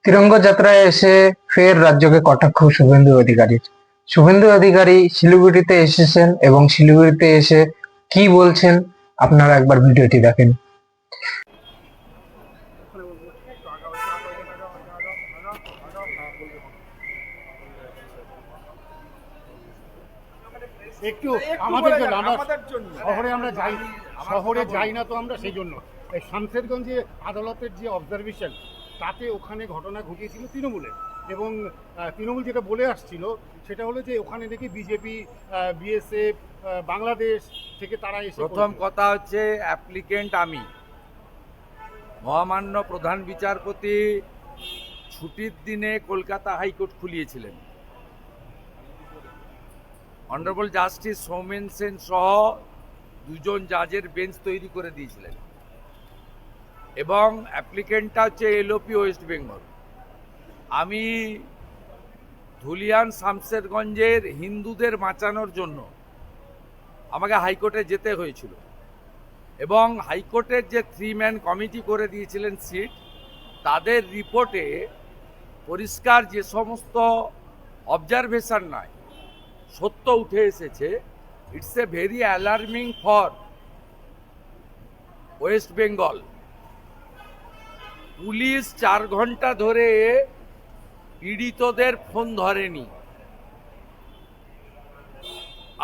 তিরঙ্গ যাত্রায় এসে ফের রাজ্যকে কটাক্ষ শুভেন্দু অধিকারীর। শুভেন্দু অধিকারী শিলিগুড়িতে এসেছেন এবং শিলিগুড়িতে এসে কি বলছেন আপনারা একবার ভিডিওটি দেখেন। একটু আমাদের জন্য শহরে আমরা যাই, শহরে যাই না তো আমরা সেই জন্য এই শামশেরগঞ্জে আদালতের যে অবজারভেশন তাতে ওখানে ঘটনা ঘটিয়েছিল তৃণমূলের, এবং তৃণমূল যেটা বলে আসছিল সেটা হলো যে ওখানে নাকি বিজেপি, বিএসএফ, বাংলাদেশ থেকে তারা এসে প্রথম কথা হচ্ছে অ্যাপ্লিকেন্ট আমি, মহামান্য প্রধান বিচারপতি ছুটির দিনে কলকাতা হাইকোর্ট খুলিয়েছিলেন। অনারেবল জাস্টিস সৌমেন সেন সহ দুজন জাজের বেঞ্চ তৈরি করে দিয়েছিলেন, এবং অ্যাপ্লিকেন্টটা হচ্ছে এলওপি ওয়েস্ট বেঙ্গল। আমি ধুলিয়ান শামশেরগঞ্জের হিন্দুদের বাঁচানোর জন্য আমাকে হাইকোর্টে যেতে হয়েছিল, এবং হাইকোর্টের যে 3 ম্যান কমিটি করে দিয়েছিলেন সিট, তাদের রিপোর্টে পরিষ্কার যে সমস্ত অবজারভেশন নয় সত্য উঠে এসেছে। It's a very alarming for West Bengal. Police 4 ঘন্টা ধরে পীড়িতদের ফোন ধরেনি।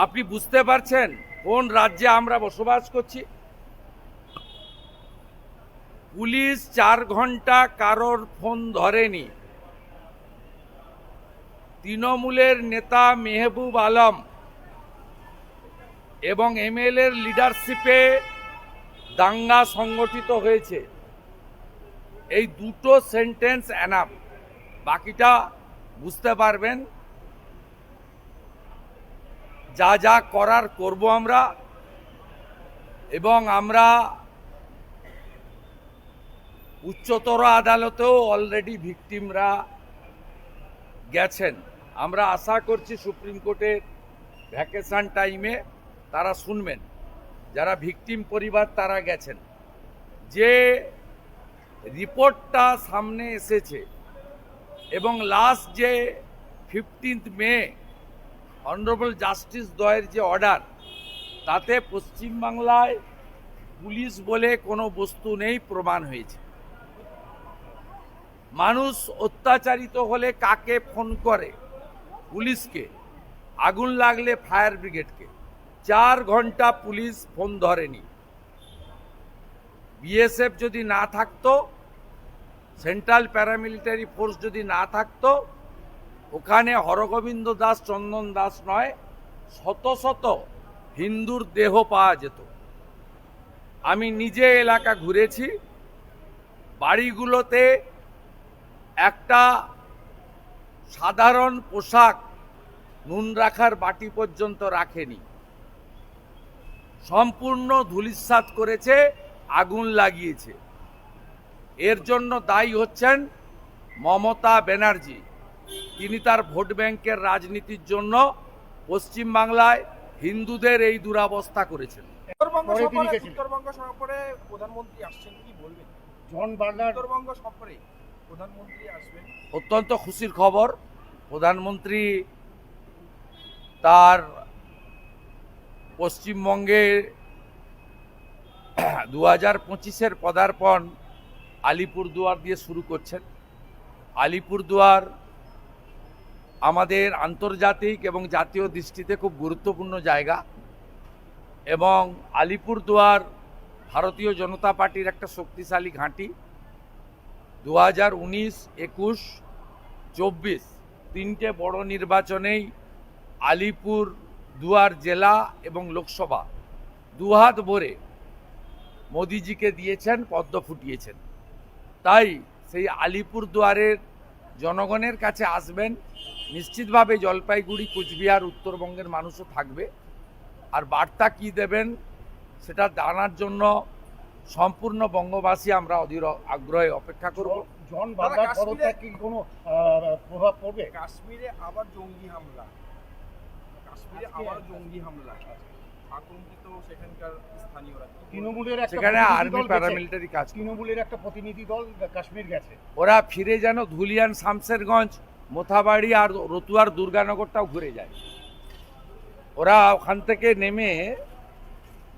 আপনি বুঝতে পারছেন কোন রাজ্যে আমরা বসবাস করছি? পুলিশ 4 ঘন্টা কারোর ফোন ধরেনি। তৃণমূলের নেতা মেহবুব আলম এবং এমএলএর লিডারশিপে দাঙ্গা সংগঠিত হয়েছে, এই দুটো সেন্টেন্স এনাফ। বাকিটা বুঝতে পারবেন। যা যা করার করব আমরা, এবং আমরা উচ্চতর আদালতেও অলরেডি ভিকটিমরা গেছেন। আমরা আশা করছি সুপ্রিম কোর্টের ভ্যাকেশন টাইমে তারা শুনবেন। যারা ভিকটিম পরিবার তারা গেছেন। যে রিপোর্টটা সামনে এসেছে এবং লাস্ট যে 15 মে অনারেবল জাস্টিস দ্বয়ের যে অর্ডার, তাতে পশ্চিমবাংলায় পুলিশ বলে কোনো বস্তু নেই প্রমাণ হয়েছে। মানুষ অত্যাচারিত হলে কাকে ফোন করে? পুলিশকে। আগুন লাগলে ফায়ার ব্রিগেডকে। 4 ঘন্টা পুলিশ ফোন ধরেনি। বিএসএফ যদি না থাকতো, সেন্ট্রাল প্যারামিলিটারি ফোর্স যদি না থাকতো, ওখানে হরগোবিন্দ দাস, চন্দন দাস নয়, শত শত হিন্দুর দেহ পাওয়া যেত। আমি নিজে এলাকা ঘুরেছি, বাড়িগুলোতে একটা সাধারণ পোশাক, নুন রাখার বাটি পর্যন্ত রাখেনি। সম্পূর্ণ ধূলিসাৎ করেছে, আগুন লাগিয়েছে। এর জন্য দায়ী হচ্ছেন মমতা ব্যানার্জি। তিনি তার ভোট ব্যাংকের রাজনীতির জন্য পশ্চিমবাংলায় হিন্দুদের এই দুরাবস্থা করেছেন। উত্তরবঙ্গ সফরে প্রধানমন্ত্রী আসছেন, কি বলবেন? জন বার্নার উত্তরবঙ্গ সফরে প্রধানমন্ত্রী আসবেন, অত্যন্ত খুশির খবর। প্রধানমন্ত্রী তার পশ্চিমবঙ্গে 2025-এর পদার্পণ আলিপুরদুয়ার দিয়ে শুরু করছেন। আলিপুরদুয়ার আমাদের আন্তর্জাতিক এবং জাতীয় দৃষ্টিতে খুব গুরুত্বপূর্ণ জায়গা, এবং আলিপুরদুয়ার ভারতীয় জনতা পার্টির একটা শক্তিশালী ঘাঁটি। 2019, 21, 24 তিনটে বড় নির্বাচনেই আলিপুরদুয়ার জেলা এবং লোকসভা দুহাত ভরে মোদিজিকে দিয়েছেন, পদ্ম ফুটিয়েছেন। তাই সেই আলিপুরদুয়ারের জনগণের কাছে আসবেন। নিশ্চিতভাবে জলপাইগুড়ি, কুচবিহার, উত্তরবঙ্গের মানুষও থাকবে। আর বার্তা কি দেবেন সেটা জানার জন্য সম্পূর্ণ বঙ্গবাসী আমরা অধীর আগ্রহে অপেক্ষা করব। জন বার্নার পদত্যাগ কি কোনো প্রভাব পড়বে? কাশ্মীরে আবার জঙ্গি হামলা, আতঙ্কিত সেখানকার স্থানীয়রা। তৃণমূলের একটা সেখানে প্রতিনিধি আর্মি দল গেছে। প্যারামিলিটারি কাজ করে। তৃণমূলের একটা প্রতিনিধি দল কাশ্মীর গেছে। ওরা ফিরে যেন ধুলিয়ান, শামসেরগঞ্জ, মোথাবাড়ি আর রতুয়ার দুর্গানগরটাও ঘুরে যায়। ওরা ওখান থেকে নেমে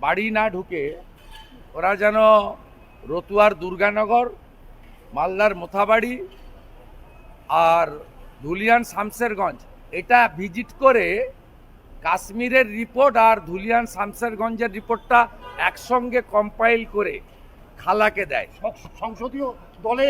বাড়ি না ঢুকে ওরা যেন রতুয়ার দুর্গানগর, মালদার মোথাবাড়ি আর ধুলিয়ান, শামসেরগঞ্জ এটা ভিজিট করে কাশ্মীরের রিপোর্ট আর ধুলিয়ান, শামসেরগঞ্জের রিপোর্টটা একসঙ্গে কম্পাইল করে খালাকে দেয়। সংসদীয় দলে